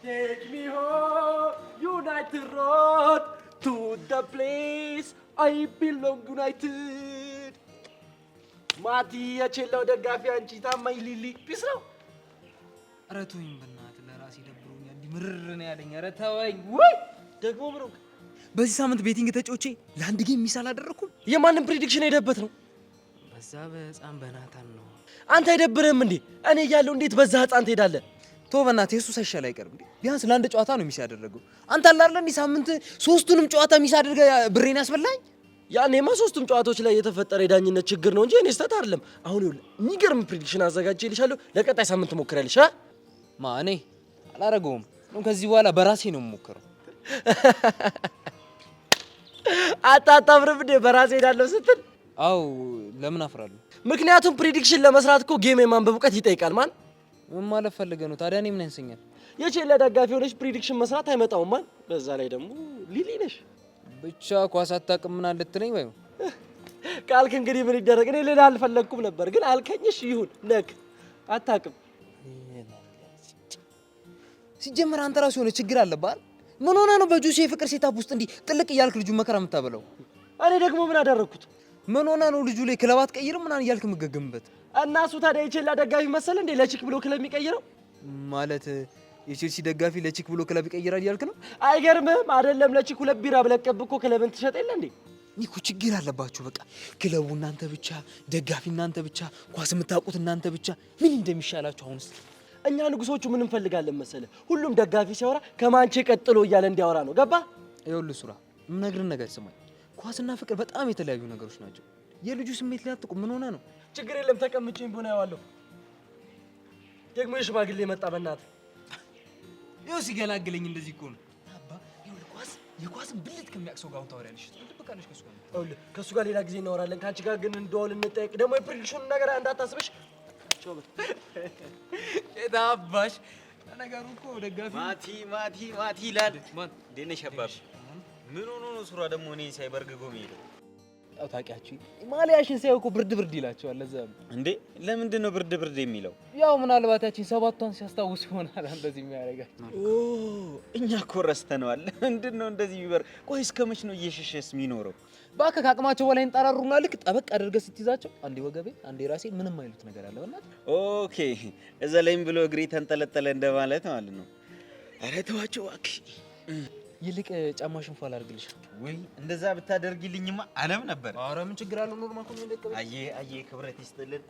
Take me home, United Road, to the place I belong, United. ማቲ የቼላው ደጋፊ አንቺ ታማኝ ሊሊ ፒስ ነው። ኧረ ተወኝ በእናትህ ለራሴ ደብሮኛል። ምርር ነው ያለኝ። ኧረ ተወኝ። ወይ ደግሞ ምሩክ በዚህ ሳምንት ቤቲንግ ተጫውቼ ለአንድ ጌም ሚስ አላደረኩም። የማንም ፕሪዲክሽን ሄደበት ነው? በዛ በህፃን በናታን ነው። አንተ አይደብርህም እንዴ? እኔ እያለሁ እንዴት በዛ ህፃን ትሄዳለህ? ተው በእናትህ የሱ ሳይሻል አይቀርም። ቢያንስ ለአንድ ጨዋታ ነው ሚስ ያደረገው። አንተ አለ አይደል እንዲህ ሳምንት ሶስቱንም ጨዋታ ሚስ አድርገህ ብሬን ያስበላኝ። ያኔማ ሶስቱም ጨዋታዎች ላይ የተፈጠረ የዳኝነት ችግር ነው እንጂ እኔ ስህተት አይደለም። አሁን ይኸውልህ የሚገርም ፕሪዲክሽን አዘጋጅቼልሻለሁ። ለቀጣይ ሳምንት ሞክረልሽ። እኔ አላረገውም። ከዚህ በኋላ በራሴ ነው የምሞክረው። አታፍርም እንዴ በራሴ ሄዳለሁ ስትል? አው ለምን አፍራለሁ? ምክንያቱም ፕሪዲክሽን ለመስራት እኮ ጌም የማንበብ እውቀት ይጠይቃል። ምን ማለት ፈልገህ ነው ታዲያ? እኔ ምን ያንሰኛል? የቼላ ደጋፊ ሆነሽ ፕሪዲክሽን መስራት አይመጣውም ማን? በዛ ላይ ደግሞ ሊሊ ነሽ። ብቻ ኳስ አታውቅም ምናምን ልትለኝ ወይ? ካልክ እንግዲህ ምን ይደረግ። እኔ ሌላ አልፈለኩም ነበር ግን አልከኝሽ። ይሁን ነክ አታውቅም። ሲጀመር አንተ ራስህ የሆነ ችግር አለብህ። ምን ሆነህ ነው በጁሲ የፍቅር ሴታፕ ውስጥ እንዲህ ጥልቅ እያልክ ልጁ መከራ የምታበለው? እኔ ደግሞ ምን አደረኩት? ምን ሆነህ ነው ልጁ ላይ ክለብ አትቀይርም ምናምን እያልክ የምትገግምበት? እና እሱ ታዲያ የቼላ ደጋፊ መሰለ እንዴ ለቺክ ብሎ ክለብ የሚቀይረው? ማለት የቼልሲ ደጋፊ ለቺክ ብሎ ክለብ ይቀይራል እያልክ ነው? አይገርምህም? አይደለም ለቺክ ሁለት ቢራ ብለቀብ እኮ ክለብን ትሸጥ የለ እንዴ? እኔ እኮ ችግር አለባችሁ። በቃ ክለቡ እናንተ ብቻ፣ ደጋፊ እናንተ ብቻ፣ ኳስ የምታውቁት እናንተ ብቻ። ምን እንደሚሻላችሁ አሁንስ? እኛ ንጉሶቹ ምን እንፈልጋለን መሰለ? ሁሉም ደጋፊ ሲያወራ ከማንቼ ቀጥሎ እያለ እንዲያወራ ነው። ገባ? ይኸውልህ ሱራ፣ የምነግርህን ነገር ስማኝ። ኳስና ፍቅር በጣም የተለያዩ ነገሮች ናቸው። የልጁ ስሜት ላይ አትቁም። ምን ሆነህ ነው? ችግር የለም ተቀምጬኝ ቢሆን አየዋለሁ። ደግሞ የሽማግሌ መጣ በእናትህ። ይኸው ሲገላግለኝ እንደዚህ እኮ ነው። አባ ይኸውልህ የኳስን ብልት ከሚያቅሰው ጋር ታወሪያለሽ። ትጠብቃለሽ ከሱ ጋር። ይኸውልህ ከሱ ጋር ሌላ ጊዜ እናወራለን። ከአንቺ ጋር ግን እንደዋል እንጠየቅ። ደግሞ የፕሪዲክሽኑን ነገር እንዳታስብሽ። የታባሽ ነገሩ እኮ ደጋፊ ማቲ ይላል። እንዴት ነሽ አባቢ? ምን ሆኖ ነው ሱራ ደግሞ እኔ ሳይበርግጎ የሚሄደው? ያው ታውቂያችሁ ማሊያሽን ሳይው እኮ ብርድ ይላቸዋል። ለዛ እንዴ ለምንድን ነው ብርድ የሚለው? ያው ምናልባት ያቺን ሰባቷን ሲያስታውስ ይሆናል እንደዚህ የሚያደርጋቸው። እኛ እኮ ረስተነዋል። ምንድን ነው እንደዚህ ቢበር? ቆይ እስከ መች ነው እየሸሸስ የሚኖረው? እባክህ ከአቅማቸው በላይ እንጠራሩና ልክ ጠበቅ አድርገህ ስትይዛቸው አንዴ ወገቤ አንዴ ራሴ ምንም አይሉት ነገር አለ። በእናትህ ኦኬ፣ እዛ ላይም ብሎ እግሬ ተንጠለጠለ እንደማለት ማለት ነው። ኧረ ተዋቸው እባክሽ። ይልቅ ጫማሽን ፏል አድርግልሽ። ወይ እንደዛ ብታደርጊልኝማ አለም ነበር። ኧረ ምን ችግር አለው? ኖርማል ነው እንደቀበል። አየ ክብረት ይስጥልን።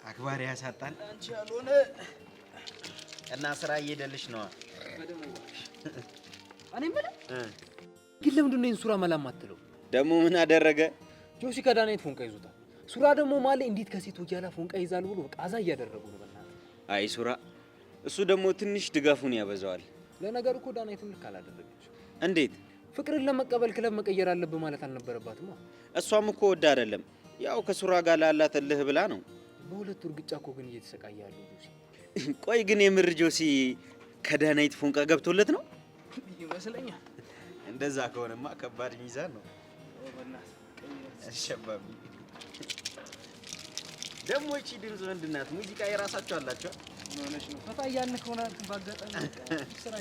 አክባሪ ያሳጣል። አንቺ ያልሆነ እና ስራ እየሄደልሽ ነው። እኔ ምን ግን ለምንድን ነው ሱራ መላም አትለው? ደግሞ ምን አደረገ? ጆሲ ከዳናይት ፎንቃ ይዞታል። ሱራ ደግሞ ማለት እንዴት ከሴቶች ያላ ፎንቃ ይዛል ብሎ በቃ አዛ እያደረጉ ነው። በእናትህ አይ ሱራ እሱ ደግሞ ትንሽ ድጋፉን ያበዛዋል። ለነገሩ እኮ ዳናይትም ልክ አላደረገች። እንዴት? ፍቅርን ለመቀበል ክለብ መቀየር አለብህ ማለት አልነበረባትም። እሷም እኮ ወደ አይደለም ያው ከሱራ ጋር ላላት እልህ ብላ ነው። በሁለቱ እርግጫ እኮ ግን እየተሰቃየ ያለው ጆሲ። ቆይ ግን የምር ጆሲ ከዳናይት ፎንቃ ገብቶለት ነው ይመስለኛል። እንደዛ ከሆነማ ከባድ ሚዛን ነው። አሸባቢ ደግሞ እቺ ድምፅ ምንድን ናት? ሙዚቃ የራሳቸው አላቸው። ሆነሽ ነው ፈታ እያልን ከሆነ ባጋጣሚ ስራ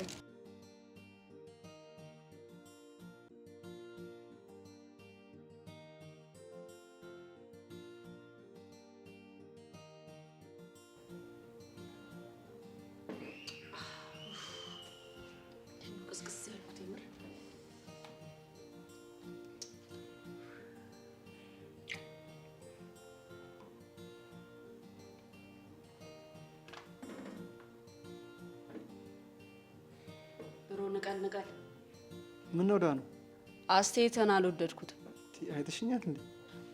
ንቀል ምን ነው ዳኑ? አስተያየትን አልወደድኩትም። አይተሽኛል እንዴ?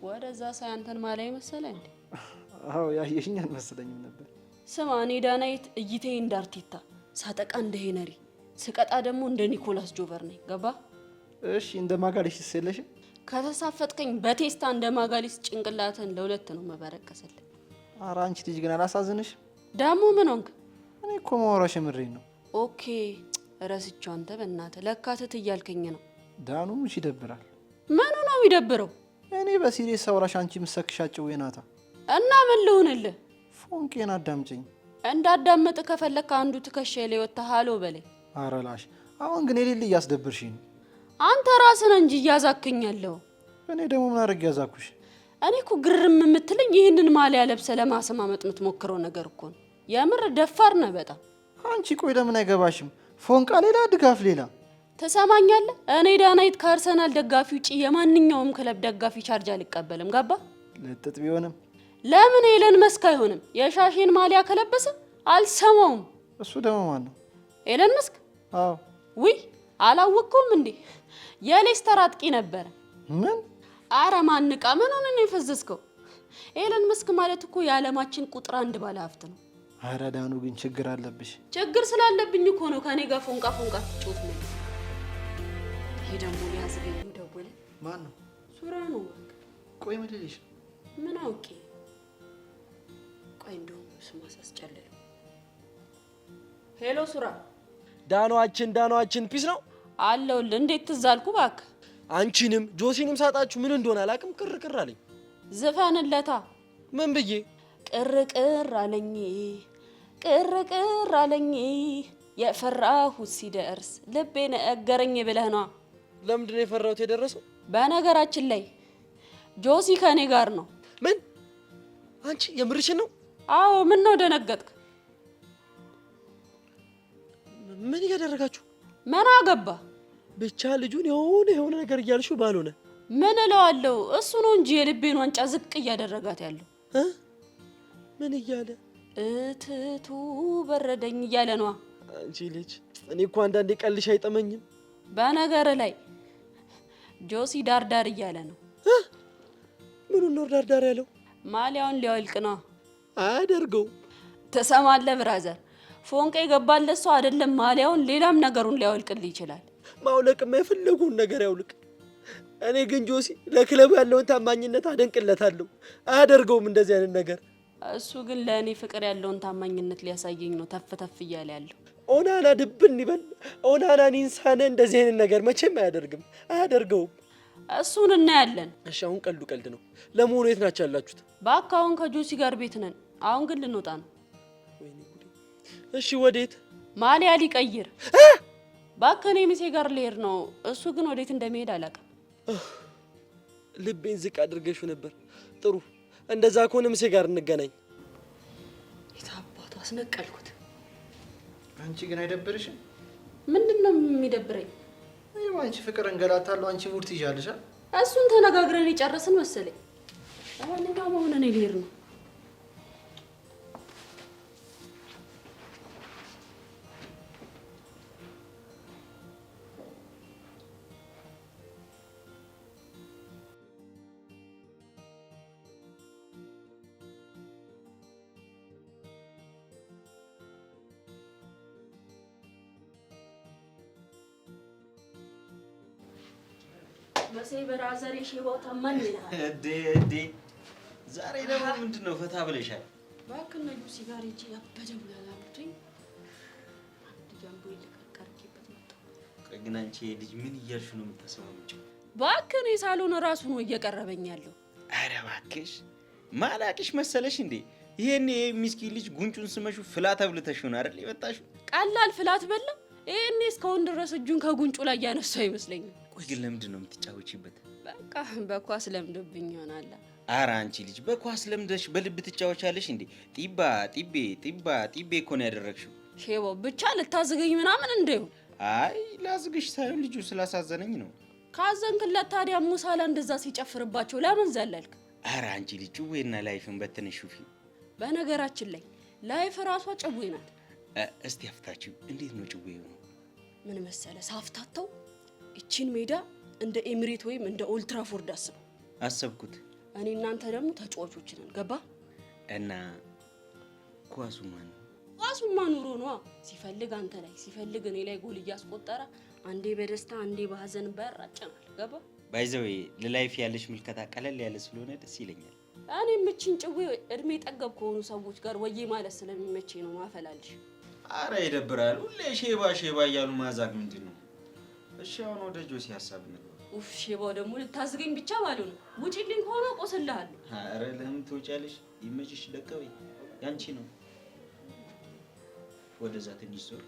ወደዛ ሳያንተን ማላይ መሰለ እንዴ? አዎ ያየሽኝ አልመሰለኝም ነበር። ስማ እኔ ዳናይት እይቴ እንዳርቲታ ሳጠቃ እንደ ሄነሪ ስቀጣ ደግሞ እንደ ኒኮላስ ጆቨር ነኝ። ገባ? እሺ እንደ ማጋሊስ ስለሽ ከተሳፈጥከኝ በቴስታ እንደ ማጋሊስ ጭንቅላትን ለሁለት ነው መበረከሰልኝ። ኧረ አንቺ ልጅ ግን አላሳዝንሽ? ደግሞ ምን ሆንክ? እኔ እኮ ማውራሽ ምሬን ነው። ኦኬ ረስቼው አንተ በእናትህ ለካትት እያልከኝ ነው። ዳኑ ሙሽ ይደብራል። ምኑ ነው የሚደብረው? እኔ በሲሪየስ አውራሽ አንቺ ምሰክሻጭው ወይናታ እና ምን ልሁንልህ? ፎንቄን አዳምጪኝ። እንዳዳመጥ ከፈለክ አንዱ ትከሻዬ ላይ ወጥተህ ሃሎ በለኝ። ኧረ ላሽ አሁን ግን የሌለ እያስደብርሽኝ ነው። አንተ ራስህ እንጂ እያዛክኛለሁ። እኔ ደግሞ ምን አድርጌ ያዛኩሽ? እኔ እኮ ግርም የምትለኝ ይህንን ማሊያ ለብሰህ ለማሰማመጥ የምትሞክረው ነገር እኮ ነው። የምር ደፋር ነህ በጣም። አንቺ ቆይ ለምን አይገባሽም? ፎንቃ ሌላ ድጋፍ ሌላ። ትሰማኛለህ? እኔ ዳናይት ከአርሰናል ደጋፊ ውጪ የማንኛውም ክለብ ደጋፊ ቻርጅ አልቀበልም። ገባ? ልጥጥ ቢሆንም ለምን ኤለን መስክ አይሆንም? የሻሽን ማሊያ ከለበሰ አልሰማውም። እሱ ደግሞ ማን ነው? ኤለን መስክ? አዎ። ውይ አላወቅኩም እንዴ? የሌስተር አጥቂ ነበረ። ምን? አረ ማንቃ ምን ሆነ ነው የፈዘዝከው? ኤለን መስክ ማለት እኮ የዓለማችን ቁጥር 1 ባለ ሀብት ነው። አረ ዳኑ ግን ችግር አለብሽ። ችግር ስላለብኝ እኮ ነው ከኔ ጋር ፎንቃ ትጮት ነው። ይሄ ደግሞ ሊያዝገኝ ደወለ። ማን ነው? ሱራ ነው። ቆይ ምን ልልሽ? ምን አውቄ? ቆይ እንደው ስማ ሳስጨልል። ሄሎ ሱራ። ዳኗችን ፒስ ነው አለሁልህ። እንዴት ትዝ አልኩ እባክህ። አንቺንም ጆሲንም ሳጣችሁ ምን እንደሆነ አላውቅም። ቅር አለኝ። ዝፈንለታ። ምን ብዬ? ቅር አለኝ የፈራሁት ሲደርስ ልቤ ነገረኝ ብለህ ነዋ። ለምንድን ነው የፈራሁት የደረሰው? በነገራችን ላይ ጆሲ ከኔ ጋር ነው። ምን? አንቺ የምርሽን ነው? አዎ። ምን ነው ደነገጥክ? ምን እያደረጋችሁ? ምን አገባ? ብቻ ልጁን የሆነ ነገር እያልሽው ባልሆነ ምን እለዋለሁ? እሱ ነው እንጂ የልቤን ዋንጫ ዝቅ እያደረጋት ያለው። ምን እያለ? እትቱ በረደኝ እያለ ነዋ። አንቺ ልጅ እኔ እኮ አንዳንዴ ቀልሽ አይጠመኝም። በነገር ላይ ጆሲ ዳርዳር እያለ ነው። ምኑን ነው ዳርዳር ያለው? ማሊያውን ሊያወልቅ ነው። አያደርገው። ተሰማለ ብራዘር፣ ፎንቃ የገባለት ሰው አይደለም ማሊያውን ሌላም ነገሩን ሊያወልቅልህ ይችላል። ማውለቅማ የፈለጉን ነገር ያውልቅ። እኔ ግን ጆሲ ለክለቡ ያለውን ታማኝነት አደንቅለታለሁ። አያደርገውም እንደዚህ አይነት ነገር። እሱ ግን ለእኔ ፍቅር ያለውን ታማኝነት ሊያሳየኝ ነው ተፍ እያለ ያለው። ኦናና ድብን ይበል፣ ኦናናን ይንሳነ። እንደዚህ አይነት ነገር መቼም አያደርገውም። እሱን እናያለን። እሺ አሁን ቀልድ ነው። ለመሆኑ የት ናችሁ ያላችሁት? እባክህ አሁን ከጆሲ ጋር ቤት ነን። አሁን ግን ልንወጣ ነው። ወይኔ ጉዴ። እሺ ወዴት? ማሊያ ሊቀይር። እባክህ እኔ ሚሴ ጋር ልሄድ ነው። እሱ ግን ወዴት እንደሚሄድ አላውቅም። ልቤን ዝቅ አድርገሽው ነበር። ጥሩ፣ እንደዛ ከሆነ ሚሴ ጋር እንገናኝ። የታባቱ አስነቀልኩት። አንቺ ግን አይደብርሽም? ምንድነው የሚደብረኝ? አንቺ ፍቅር እንገላታለሁ፣ አንቺ ሙድ ትይዣለሽ። እሱን ተነጋግረን የጨረስን መሰለኝ። ለማንኛውም አሁን እኔ ልሄድ ነው። መሰይ በራዘር የሽቦ ተመን ይላል። እዴ ዛሬ ደግሞ ምንድነው ፈታ ብለሻል? እባክህ ነው ጁሲ ጋር እጂ ያበደ ብላላምጡኝ። አንድ ጃምቦ ይልቀቀርኪበት መጣው። ቆይ ግን አንቺ ልጅ ምን እያልሽ ነው የምታሰማምጪው? እባክህ ነው ሳሎን ራሱ ነው እየቀረበኝ ያለው። አረ እባክሽ ማላቅሽ መሰለሽ እንዴ? ይሄኔ ምስኪን ልጅ ጉንጩን ስመሹ ፍላት አብልተሽ ነው አይደል የመጣሽው? ቀላል ፍላት በላ። ይሄኔ እስካሁን ድረስ እጁን ከጉንጩ ላይ ያነሳው አይመስለኝም። ቆይ ግን ለምንድን ነው የምትጫወቺበት? በቃ በኳስ ለምዶብኝ ይሆናል። አረ አንቺ ልጅ በኳስ ለምደሽ በልብ ትጫወቻለሽ እንዴ? ጢባ እኮ ነው ያደረግሽው። ሼቦ ብቻ ልታዝገኝ ምናምን እንደው። አይ ላዝግሽ ሳይሆን ልጁ ስላሳዘነኝ ነው። ካዘንክለት ታዲያ ሙሳላ እንደዛ ሲጨፍርባቸው ለምን ዘለልክ? አረ አንቺ ልጅ ጭዌና ላይፍን በትንሽ ሹፊ። በነገራችን ላይ ላይፍ ራሷ ጭዌ ናት። እስቲ አፍታችሁ እንዴት ነው ጭዌ ነው? ምን መሰለ ሳፍታተው እቺን ሜዳ እንደ ኤሚሬት ወይም እንደ ኦልትራፎርድ አሰብኩት። እኔ እናንተ ደግሞ ተጫዋቾች ነን። ገባ? እና ኳሱማን ኑሮ ነው። ሲፈልግ አንተ ላይ ሲፈልግ እኔ ላይ ጎል እያስቆጠረ አንዴ በደስታ አንዴ በሐዘን በራጨናል። ገባ? ባይዘው ለላይፍ ያለሽ ምልከታ ቀለል ያለ ስለሆነ ደስ ይለኛል። እኔ ምችን ጭዌ እድሜ ጠገብ ከሆኑ ሰዎች ጋር ወዬ ማለት ስለሚመቸኝ ነው ማፈላልሽ። አረ ይደብራል። ሁሌ ሼባ እያሉ ማዛግ ምንድን ነው? እሺ አሁን ወደ ጆሲ ሐሳብ ነው። ኡፍ ሼባው ደግሞ ልታዝገኝ ብቻ ባሉ ነው። ውጪልኝ ከሆነ ቆስልሃለሁ። አረ ለምን ትወጫለሽ? ይመችሽ። ደቀበይ ያንቺ ነው። ወደዛ ትንሽ ዞር።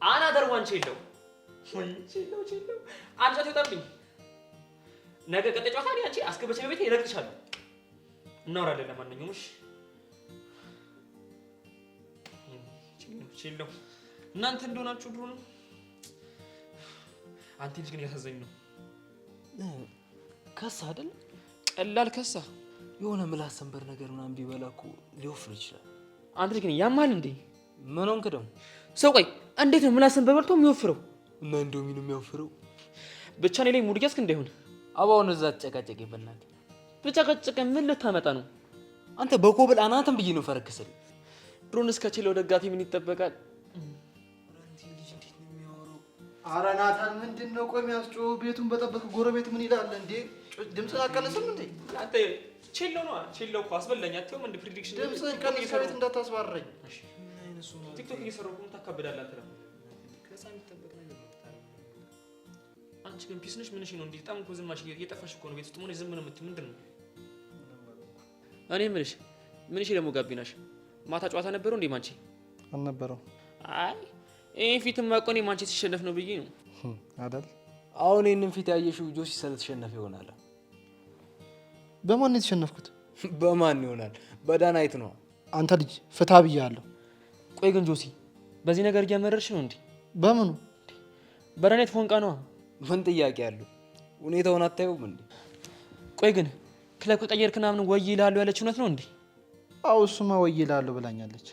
አናደር ዋንቼለው አንተ ተጠብኝ ነገ ቀጣይ ጨዋታ አንቺ አስገበች በቤት ይረግጥሻለሁ። እናወራለን። ለማንኛውም እሺ ችለው እናንተ እንደሆናችሁ ድሮ ነው። አንተ ልጅ ግን ያሳዘኝ ነው። ከሳ አይደል? ቀላል ከሳ የሆነ ምላስ ሰንበር ነገር ምናምን ቢበላ እኮ ሊወፍር ይችላል። አንተ ልጅ ግን ያማል እንዴ? ምን ሆንክ ደግሞ? ሰው ቆይ እንዴት ነው ምላስ ሰንበር በልቶ የሚወፍረው? እና እንደው ምን የሚያወፍረው? ብቻ እኔ ላይ ሙድ ያስክ እንዳይሆን አባውን እዛ ተጨቃጨቅ ይበልናል። ብጨቀጨቀ ምን ልታመጣ ነው? አንተ በኮብል አናተም ብዬ ነው ፈረከሰል። ድሮንስ ከችለው ደጋፊ ምን ይጠበቃል? ኧረ ናታን ምንድነው? ቆይ የሚያስጮህ ቤቱን በጠበቅ ጎረቤት ምን ይላል እንዴ? ድምፅህን አቀነስም እንዴ? አንተ ችለው ነው ችለው እኮ አስበላኝ። አትየውም እንደ ፕሪዲክሽን ድምፅህን ቀንስ፣ ከቤት እንዳታስባረኝ። ቲክቶክ እየሰራሁ ነው። ታካብዳለህ አንተ ደግሞ። አንቺ ግን ፒስ ነሽ። ምንሽ ነው እንዴ? በጣም እኮ ዝም አልሽ። እየጠፋሽ እኮ ነው። ቤት ውስጥ ሆነሽ ዝም ነው የምትይው። ምንድን ነው? እኔ ምንሽ ደግሞ ጋቢናሽ ማታ ጨዋታ ነበረው እንዴ? ማንቺ አልነበረው። አይ ይሄን ፊትም ማቆኔ ማንቺ ሲሸነፍ ነው ብዬ ነው አይደል? አሁን ይሄንን ፊት ያየሽው ጆሲ ስለተሸነፈ ይሆናል። በማን ነው የተሸነፍኩት? በማን ይሆናል? በዳናይት ነው። አንተ ልጅ ፍታ ብያለሁ። ቆይ ግን ጆሲ በዚህ ነገር እያመረርሽ ነው እንዴ? በምኑ? በዳናይት ፎንቃ ነው። ምን ጥያቄ አለው? ሁኔታውን አታየውም እንዴ? ቆይ ግን ክለብ ከቀየርክ ምናምን ወይ ይላሉ ያለች እውነት ነው እንዴ? አው እሱማ ወይ ይላሉ ብላኛለች።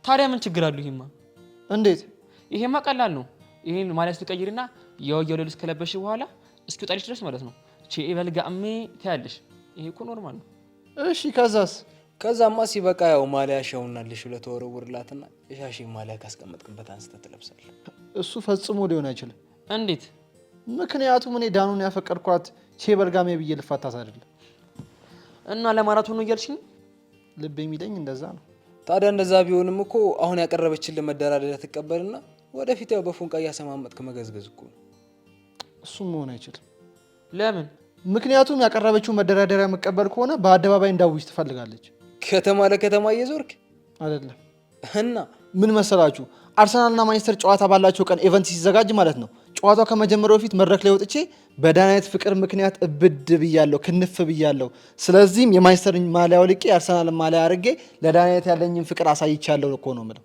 ታዲያ ምን ችግር አለው? ይሄማ እንዴት? ይሄማ ቀላል ነው። ይሄን ማሊያ ስትቀይርና የወየው ልብስ ከለበሽ በኋላ እስኪወጣልሽ ድረስ ማለት ነው ቼኤበል ጋሜ ታያለሽ። ይሄ እኮ ኖርማል ነው። እሺ ከዛስ? ከዛማ ሲበቃ ያው ማሊያ ሻውናልሽ ብለህ ተወረውርላትና የሻሺ ማሊያ ካስቀመጥክበት አንስተህ ትለብሳለህ። እሱ ፈጽሞ ሊሆን አይችልም። እንዴት? ምክንያቱም እኔ ዳኑን ያፈቀድኳት ቼበል ጋሜ ብዬ ልፋታት አይደለም። እና ለማራቶን ነው እያልሽኝ? ልብ የሚለኝ እንደዛ ነው። ታዲያ እንደዛ ቢሆንም እኮ አሁን ያቀረበችልን መደራደሪያ ትቀበልና ወደፊት ያው በፎንቃ እያሰማመጥክ መገዝገዝ እኮ ነው። እሱም መሆን አይችልም። ለምን? ምክንያቱም ያቀረበችው መደራደሪያ መቀበል ከሆነ በአደባባይ እንዳውጅ ትፈልጋለች። ከተማ ለከተማ እየዞርክ አይደለም። እና ምን መሰላችሁ? አርሰናልና ማንቸስተር ጨዋታ ባላቸው ቀን ኢቨንት ሲዘጋጅ ማለት ነው ጨዋታው ከመጀመሪያው በፊት መድረክ ላይ ወጥቼ በዳናይት ፍቅር ምክንያት እብድ ብያለሁ፣ ክንፍ ብያለሁ። ስለዚህም የማንቸስተር ማሊያ አውልቄ የአርሰናል ማሊያ አድርጌ ለዳናይት ያለኝን ፍቅር አሳይቻለሁ እኮ ነው የምለው።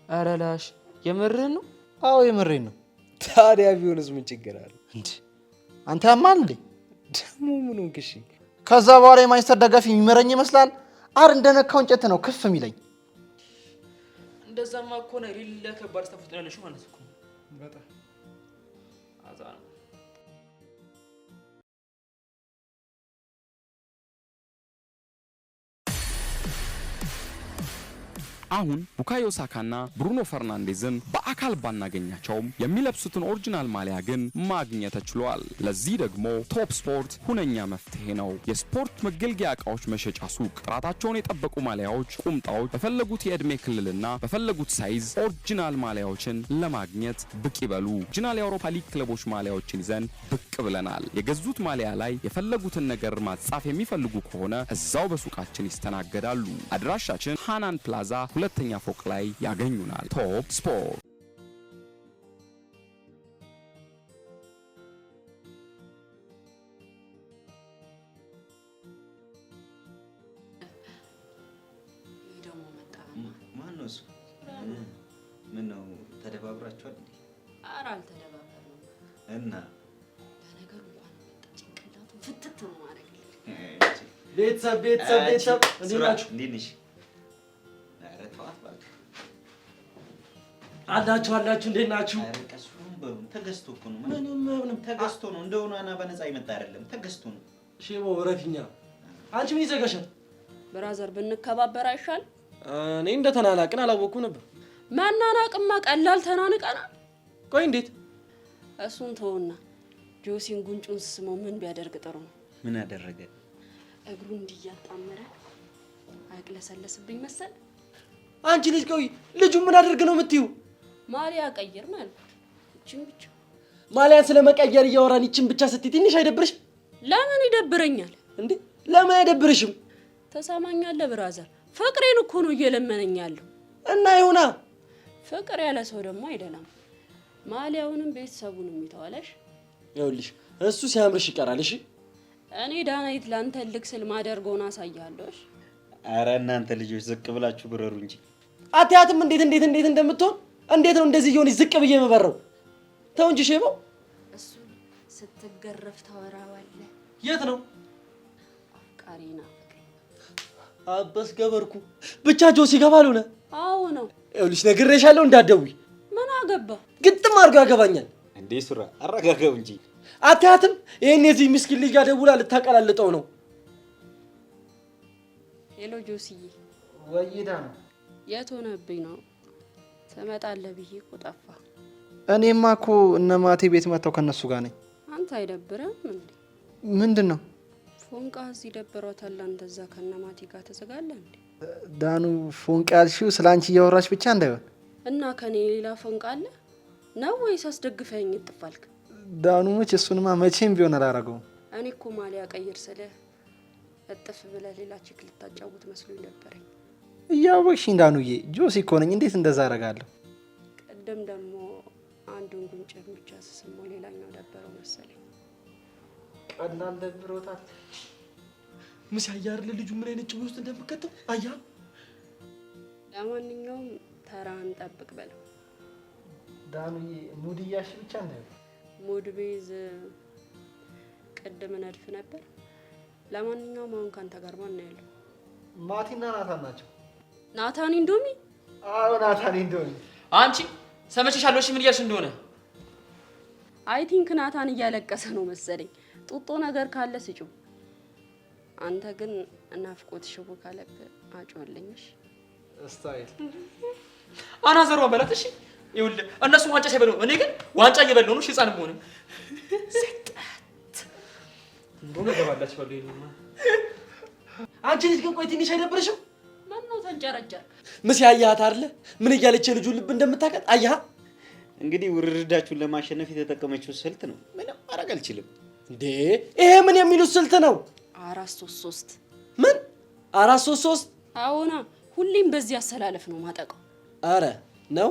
ኧረ ላሽ የምርህን ነው? አዎ የምሬን ነው። ታዲያ ቢሆንስ ምን ችግር አለ እንዴ? አንተ ያማል እንዴ? ደግሞ ምን ሆንክ? እሺ ከዛ በኋላ የማንቸስተር ደጋፊ የሚመረኝ ይመስላል? አር እንደነካው እንጨት ነው ክፍ የሚለኝ። እንደዛማ እኮ ነው ሪል ከባድ ተፈጥሯለሽ ማለት እኮ በጣም አዛ ነው። አሁን ቡካዮ ሳካና ብሩኖ ፈርናንዴዝን በአካል ባናገኛቸውም የሚለብሱትን ኦሪጂናል ማሊያ ግን ማግኘት ተችሏል። ለዚህ ደግሞ ቶፕ ስፖርት ሁነኛ መፍትሄ ነው። የስፖርት መገልገያ ዕቃዎች መሸጫ ሱቅ ጥራታቸውን የጠበቁ ማሊያዎች፣ ቁምጣዎች በፈለጉት የዕድሜ ክልልና በፈለጉት ሳይዝ ኦሪጂናል ማሊያዎችን ለማግኘት ብቅ ይበሉ። ኦሪጂናል የአውሮፓ ሊግ ክለቦች ማሊያዎችን ይዘን ብቅ ብለናል። የገዙት ማሊያ ላይ የፈለጉትን ነገር ማጻፍ የሚፈልጉ ከሆነ እዛው በሱቃችን ይስተናገዳሉ። አድራሻችን ሃናን ፕላዛ ሁለተኛ ፎቅ ላይ ያገኙናል። ቶፕ ስፖርት ደግሞ መጣ። ማን ነው እሱ? ምን ነው ተደባብራችኋል እንዴ? ኧረ አልተደባበርንም። እና ለነገሩ እንኳን መጣ ጭንቅላቱ ፍትት ነው ማድረግ። ቤተሰብ እንዴት ናችሁ? እንዴት ነሽ? ኧረ ተዋት እባክህ። አላችሁ እንዴት ናችሁ? ኧረ ቀስ በሉ። ተገዝቶ እኮ ነው። ምንም ተገዝቶ ነው። እንደሆነ አና በነፃ ይመጣ አይደለም። ተገዝቶ ነው። ሼቦ ረፊኛ አንቺ ምን ይዘጋሻል? ብራዘር ብንከባበር አይሻል? እኔ እንደተናናቅን አላወኩም ነበር። መናናቅማ ቀላል ተናንቀናል። ቆይ እንዴት? እሱን ተውና ጆሲን ጉንጩን ስመው ምን ቢያደርግ ጥሩ ነው? ምን አደረገ? እግሩን እንዲያጣመረ አይቅለሰለስብኝ መሰል። አንቺ ልጅ ቆይ ልጁ ምን አድርግ ነው የምትዩ? ማሊያ ቀይር ማለት እቺን ብቻ ማሊያን ስለመቀየር እያወራን ይችን ብቻ ስትይ ትንሽ አይደብርሽም? ለምን ይደብረኛል እንዴ? ለምን አይደብርሽም? ተሰማኛለህ ብራዘር? ፍቅሬን እኮ ነው እየለመነኝ ያለው። እና ይሁና። ፍቅር ያለ ሰው ደግሞ አይደለም። ማሊያውንም ቤተሰቡንም ይተዋለሽ። ይኸውልሽ እሱ ሲያምርሽ ይቀራል። እሺ እኔ ዳናይት ላንተ ልክ ስል ማደርገውን አሳያለሁ። እሺ አረ እናንተ ልጆች ዝቅ ብላችሁ ብረሩ እንጂ አትያትም እንዴት እንደምትሆን እንዴት ነው እንደዚህ እየሆነች ዝቅ ብዬ የምበረው? ተው እንጂ ሼባው። እሱ ስትገረፍ ታወራዋለህ። የት ነው አፍቃሪና አበስ ገበርኩ ብቻ ጆሲ ይገባል ሆነ። አዎ ነው። ይኸውልሽ ነግሬሻለሁ እንዳትደውይ። ምን አገባ? ግጥም አድርጎ ያገባኛል። እንዴ ሱራ አረጋጋው እንጂ አትያትም። ይሄን የዚህ ምስኪን ልጅ ጋር ደውላ ልታቀላልጠው ነው። ሄሎ ጆሲዬ። ወይዳ ነው። የት ሆነብኝ ነው? ትመጣለህ ብዬ እኮ ጠፋ። እኔማ እኮ እነ ማቴ ቤት መጥተው ከነሱ ጋር ነኝ። አንተ አይደብርም እንዴ? ምንድን ነው? ፎንቃ እዚህ ደብሮታል። አንተ እዛ ከነ ማቴ ጋር ተዘጋለህ እንዴ? ዳኑ ፎንቃ ያልሽው ስለ አንቺ እያወራሽ ብቻ እንዳይሆን። እና ከኔ ሌላ ፎንቃ አለ ነው ወይስ አስደግፈኝ ይጥፋልክ? ዳኑ መች እሱንማ መቼም ቢሆን አላረገውም። እኔ እኮ ማሊያ ቀይር ስልህ እጥፍ ብለህ ሌላ ቺክ ልታጫውት መስሎኝ ነበረኝ። እያወቅሽኝ ዳኑዬ፣ ጆሲ እኮ ነኝ። እንዴት እንደዛ አረጋለሁ? ቀደም ደግሞ አንዱን ጉንጭ ብቻ ስስሞ ሌላኛው ደበረው መሰለኝ። ቀላል ደብሮታል። ምስ ያያር ልጁ ምን አይነት ጭው ውስጥ እንደምከተው አያ። ለማንኛውም ተራን ጠብቅ በለው። ዳኑዬ ሙድ እያልሽ ብቻ እንዳይሆን። ሙድ ቤዝ ቅድም ነድፍ ነበር። ለማንኛውም አሁን ካንተ ጋር ማን ነው ያለው? ማቲና ናታን ናቸው። ናታን እንዶሚ? አዎ ናታን እንዶሚ። አንቺ ሰመችሻለሁ። እሺ ምን እያልሽ እንደሆነ አይ ቲንክ ናታን እያለቀሰ ነው መሰለኝ። ጡጦ ነገር ካለ ስጪው። አንተ ግን እናፍቆት ሽቦ ካለብህ አጮልኝሽ። ስታይል አናዘሯ በላት። እሺ ይኸውልህ እነሱ ዋንጫ ሳይበሉ እኔ ግን ዋንጫ እየበላሁ ነው። እሺ ህፃን መሆንም ሰጣት እንደሆነ ገባላች ባሉ ይሄማ። አንቺ ልጅ ግን ቆይ ትንሽ አይደብርሽም? ማን ነው ተንጨረጨረ? ምስ ያያት አይደለ ምን እያለች ልጁ ልብ እንደምታቀጥ አያ። እንግዲህ ውርርዳችሁን ለማሸነፍ የተጠቀመችው ስልት ነው። ምንም ማድረግ አልችልም። እንዴ ይሄ ምን የሚሉት ስልት ነው? 4-3-3 ምን 4-3-3? አዎና፣ ሁሌም በዚህ አሰላለፍ ነው ማጠቀው። አረ ነው?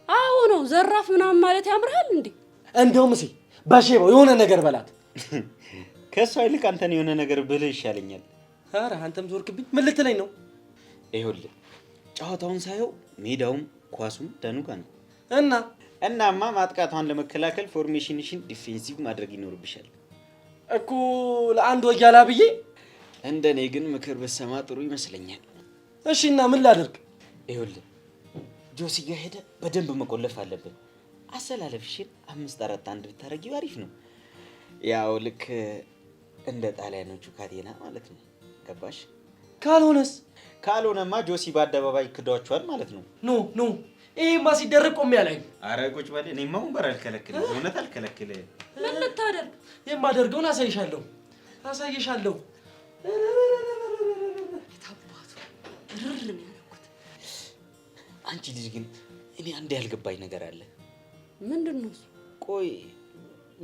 አዎ ነው። ዘራፍ ምናምን ማለት ያምርሃል እንዴ? እንደው ምስ በሼባው የሆነ ነገር በላት። ከሷ ይልቅ አንተን የሆነ ነገር ብልህ ይሻለኛል። አረ አንተም ዞርክብኝ። ምን ልትለኝ ነው? ይኸውልህ ጨዋታውን ሳየው ሜዳውም ኳሱም ዳኑ ጋር ነው እናማ ማጥቃቷን ለመከላከል ፎርሜሽንሽን ዲፌንሲቭ ማድረግ ይኖርብሻል እኮ ለአንድ ወያላ ብዬ። እንደኔ ግን ምክር በሰማ ጥሩ ይመስለኛል። እሺ እና ምን ላድርግ? ይኸውልህ ጆሲ ጋር ሄደ በደንብ መቆለፍ አለብን። አሰላለፍሽን 5-4-1 ብታረጊው አሪፍ ነው። ያው ልክ እንደ ጣሊያኖቹ ካቴና ማለት ነው። ገባሽ? ካልሆነማ ጆሲ በአደባባይ ክዷቸዋል ማለት ነው። ኖ ይሄማ ሲደረግ ቆም ያለኝ። አረ ቁጭ በል። እኔማ ወንበር አልከለክልም፣ እውነት አልከለክልም። ምን ልታደርግ? የማደርገውን አሳይሻለሁ። ታባቱ ርር ነው ያልኩት። አንቺ ልጅ ግን እኔ አንድ ያልገባኝ ነገር አለ። ምንድነው? ቆይ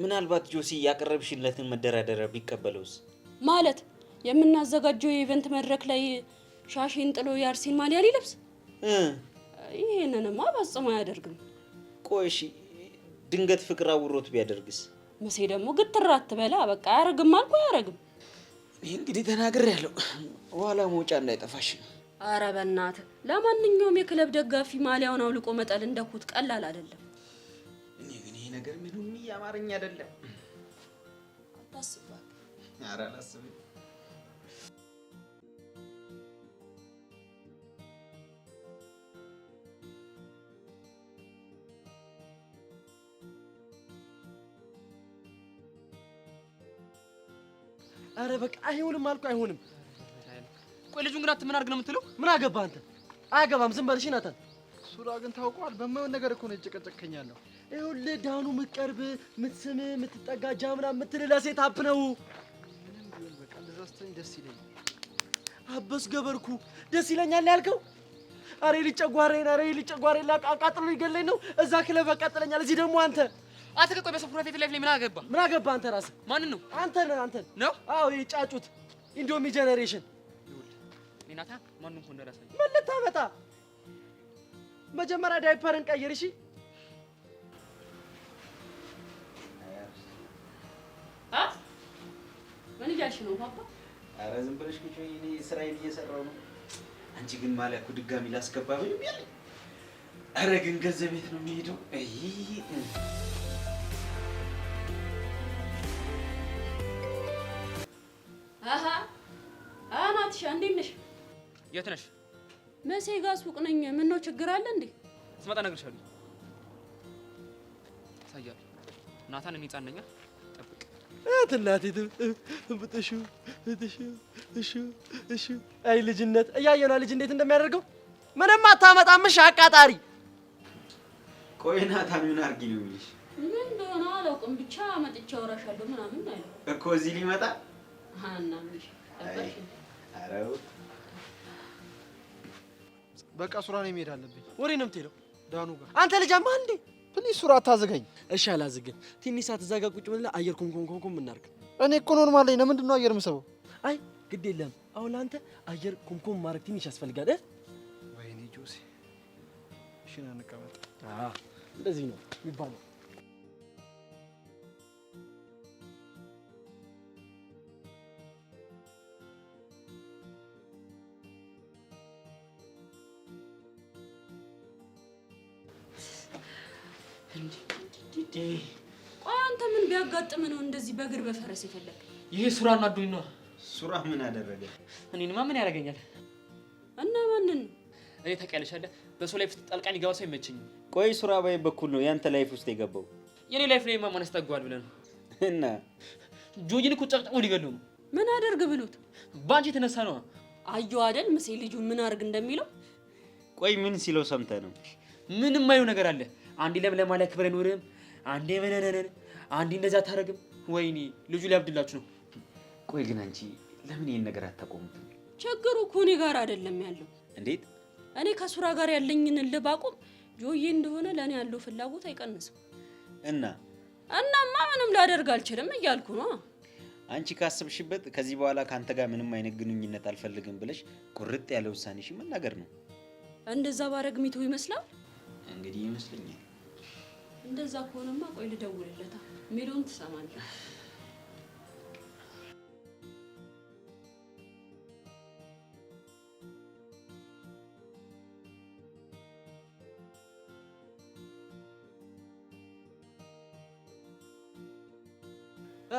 ምናልባት ጆሲ ያቀረብሽለትን መደራደሪያ ቢቀበለውስ? ማለት የምናዘጋጀው የኢቨንት መድረክ ላይ ሻሽን ጥሎ ያርሲን ማሊያ ሊለብስ? ይሄንንማ በጽሞ አያደርግም። ቆይ እሺ ድንገት ፍቅር አውሮት ቢያደርግስ? መሴ ደግሞ ግትር አትበላ። በቃ አያረግም አልኩ አያረግም። ይሄ እንግዲህ ተናግሬያለሁ። በኋላ መውጫ እንዳይጠፋሽ። አረ በእናትህ። ለማንኛውም የክለብ ደጋፊ ማሊያውን አውልቆ መጣል እንደኩት ቀላል አይደለም። እኔ ግን ይሄ ነገር ምንም ያማረኝ አይደለም። አታስባት። አረ አላስብም። አረ በቃ አይሆንም አልኩ አይሆንም። ቆይ ልጁን ግን ምን አድርግ ነው የምትለው? ምን አገባ አንተ? አያገባም። ዝም በል እሺ ናታን። ሱራ ግን ታውቀዋል። በማይሆን ነገር እኮ ነው እየጨቀጨከኛለሁ። ይኸውልህ ዳኑ ምትቀርብ ምትስም ምትጠጋ ጃምና ምትል ለሴት አፕ ነው። ምንም ቢሆን በቃ እንደዛ ስትለኝ ደስ ይለኛል። አበስ ገበርኩ ደስ ይለኛል ያልከው አሬ ሊጨጓሬ አቃጥሎ ይገለኝ ነው። እዛ ክለብ ያቃጥለኛል፣ እዚህ ደግሞ አንተ አትከቆይ በሰፉራ ፊት ላይ ምን አገባ አንተ ራስህ? ማንን ነው? አንተን ነው? አዎ ጫጩት ኢንዶሚ ጄኔሬሽን ኔናታ ማንን ኮን ደረሰኝ? ምን ልታመጣ? መጀመሪያ ዳይፐርን ቀይር እሺ። ምን እያልሽ ነው ፓፓ? ኧረ ዝም ብለሽ ቁጭ በይ፣ እኔ ስራዬን እየሰራሁ ነው። አንቺ ግን ማሊያ እኮ ድጋሚ ላስገባ ብለው ያለኝ። ኧረ ግን ገንዘብ ቤት ነው የሚሄደው። ናትሻ እንዴት ነሽ? የት ነሽ? መሴ ጋር ሱቅ ነኝ። ምን ነው ችግር አለ እንዴ? ስመጣ እነግርሻለሁ። ታያለሽ ናታን እኔ ጻነኛ ጠብቅ። እናቴ እሺ። አይ ልጅነት እያየና ልጅ እንዴት እንደሚያደርገው ምንም አታመጣምሽ አቃጣሪ። ቆይ ናታን ምን አድርጊ ነው የሚልሽ? ምን እንደሆነ አላውቅም፣ ብቻ መጥቼ አወራሻለሁ ምናምን አይደል እኮ እዚህ ሊመጣ እናምሽ ጠበሽ። አረው በቃ ሱራ ነው መሄድ አለብኝ። ወሬ ነው የምትሄደው? ዳኑ ጋር። አንተ ልጃማ እንዴ? ፕሊዝ ሱራ አታዝገኝ። እሺ አላዝግም። ትንሽ ሰዓት እዛ ጋር ቁጭ ብለን አየር ኮምኮም እናድርግ። እኔ እኮ ኖርማል ነኝ። ለምንድን ነው አየር የምሰበው? አይ ግድ የለም። አሁን ለአንተ አየር ኮምኮም ማድረግ ትንሽ ያስፈልጋል። ወይኔ ጆሲ። እሺ ና እንቀመጥ። እንደዚህ ነው የሚባለው። ቆይ አንተ ምን ቢያጋጥም ነው እንደዚህ በእግር በፈረስ የፈለክ? ይሄ ሱራና አዱኝ ነው። ሱራ ምን አደረገ? እኔንማ ምን ያደርገኛል? እና ማንን ነው? እኔ ታውቂያለሽ አይደል? በሰው ላይፍ ጣልቃ የሚገባ ሰው አይመቸኝም። ቆይ ሱራ ባይ በኩል ነው ያንተ ላይፍ ውስጥ የገባው? የኔ ላይፍ ላይ ማን ያስጠጋዋል ብለህ ነው? እና ጆጂን እኮ ጨቅጭቆ ሊገለው ነው። ምን አደርግ ብሎት? ባንቺ የተነሳ ነው። አየሁ አይደል መሴ ልጁ ምን አድርግ እንደሚለው። ቆይ ምን ሲለው ሰምተህ ነው? ምንም አይው ነገር አለ። አንዴ ለምለም አለ ክብረ ኖርም፣ አንዴ መነነነ፣ አንዴ እንደዛ ታረግም። ወይኔ ልጁ ሊያብድላችሁ ነው። ቆይ ግን አንቺ ለምን ይሄን ነገር አታቆሙት? ችግሩ እኮ እኔ ጋር አይደለም ያለው። እንዴት? እኔ ከሱራ ጋር ያለኝን ልባቁም ጆዬ እንደሆነ ለኔ ያለው ፍላጎት አይቀንስም። እናማ ምንም ላደርግ አልችልም እያልኩ ነው። አንቺ ካስብሽበት ከዚህ በኋላ ካንተ ጋር ምንም አይነት ግንኙነት አልፈልግም ብለሽ ቁርጥ ያለ ውሳኔሽ መናገር ነው። እንደዛ ባረግ ሚቱ ይመስላል። እንግዲህ ይመስለኛል። እንደዛ ከሆነማ ቆይ ልደውልለታ። ሜሎን ትሰማለህ?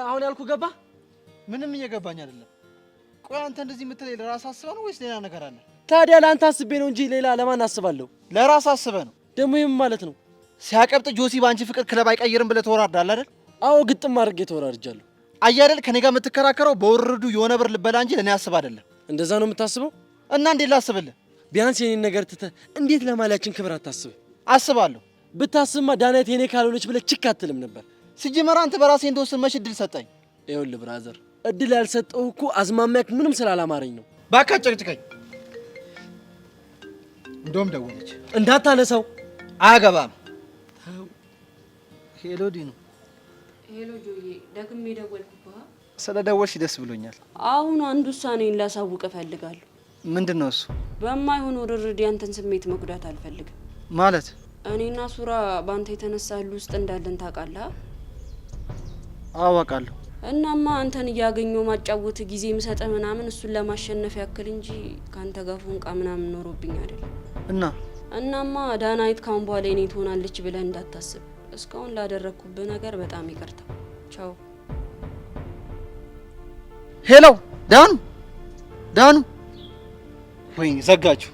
አሁን ያልኩ ገባ? ምንም እየገባኝ አይደለም። ቆይ አንተ እንደዚህ የምትለኝ ለራስህ አስበህ ነው ወይስ ሌላ ነገር አለ? ታዲያ ለአንተ አስቤ ነው እንጂ ሌላ ለማን አስባለሁ? ለራስህ አስበህ ነው። ደግሞ ይሄም ማለት ነው ሲያቀብጥ ጆሲ ባንቺ ፍቅር ክለብ አይቀይርም ብለህ ተወራርዳለህ አይደል? አዎ ግጥም አድርጌ ተወራርጃለሁ። አየህ አይደል ከኔ ጋር የምትከራከረው በውርዱ የሆነ ብር ልበላ እንጂ ለኔ አስብ አይደለም። እንደዛ ነው የምታስበው? እና እንዴት ላስብልህ? ቢያንስ የኔን ነገር ትተህ እንዴት ለማሊያችን ክብር አታስብ? አስባለሁ። ብታስብማ ዳናይት የኔ ካልሆነች ብለህ ችክ አትልም ነበር። ሲጀመር አንተ በራሴ እንደወስን መች እድል ሰጠኝ? ይኸውልህ ብራዘር፣ እድል ያልሰጠው እኮ አዝማሚያክ ምንም ስላላማረኝ ነው። እባክህ ጨቅጭቀኝ። እንደውም ደወለች። እንዳታነሳው። አያገባም። ሄሎ ዲኑ። ሄሎ ጆዬ፣ ደግሜ ደወልኩብህ። ስለደወልሽ ደስ ብሎኛል። አሁን አንድ ውሳኔን ላሳውቅ እፈልጋለሁ። ምንድን ነው እሱ? በማይሆን ውርርድ ያንተን ስሜት መጉዳት አልፈልግም። ማለት? እኔና ሱራ ባንተ የተነሳ ህል ውስጥ እንዳለን ታውቃለህ? አዋቃለሁ። እናማ አንተን እያገኘሁ ማጫወት ጊዜ የምሰጠህ ምናምን እሱን ለማሸነፍ ያክል እንጂ ካንተ ጋር ፎንቃ ምናምን ኖሮብኝ አይደለም። እናማ ዳናይት ካሁን በኋላ እኔ ትሆናለች ብለህ እንዳታስብ። እስካሁን ላደረግኩብህ ነገር በጣም ይቅርታ። ቻው። ሄሎ ዳኑ። ወይኔ ዘጋችሁ።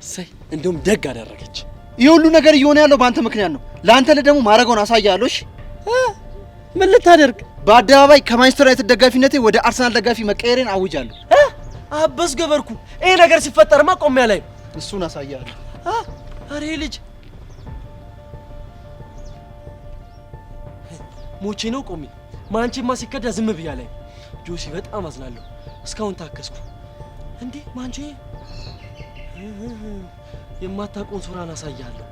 ሰይ እንደውም ደግ አደረገች። ይህ ሁሉ ነገር እየሆነ ያለው በአንተ ምክንያት ነው። ለአንተ ደግሞ ማድረገውን አሳያለሁ። እሺ? ምን ልታደርግ? በአደባባይ ከማንቸስተር ዩናይትድ ደጋፊነቴ ወደ አርሰናል ደጋፊ መቀየሬን አውጃለሁ። አበስ ገበርኩ። ይሄ ነገር ሲፈጠርማ ቆሚያ ላይ እሱን አሳያለሁ። አሬ ልጅ ሞቼ ነው ቆሚ። ማንቺማ ሲከዳ ዝም ብያ ላይ ጆሲ በጣም አዝናለሁ። እስካሁን ታከስኩ። እንዴ ማንቺ የማታውቀውን ሱራን አሳያለሁ።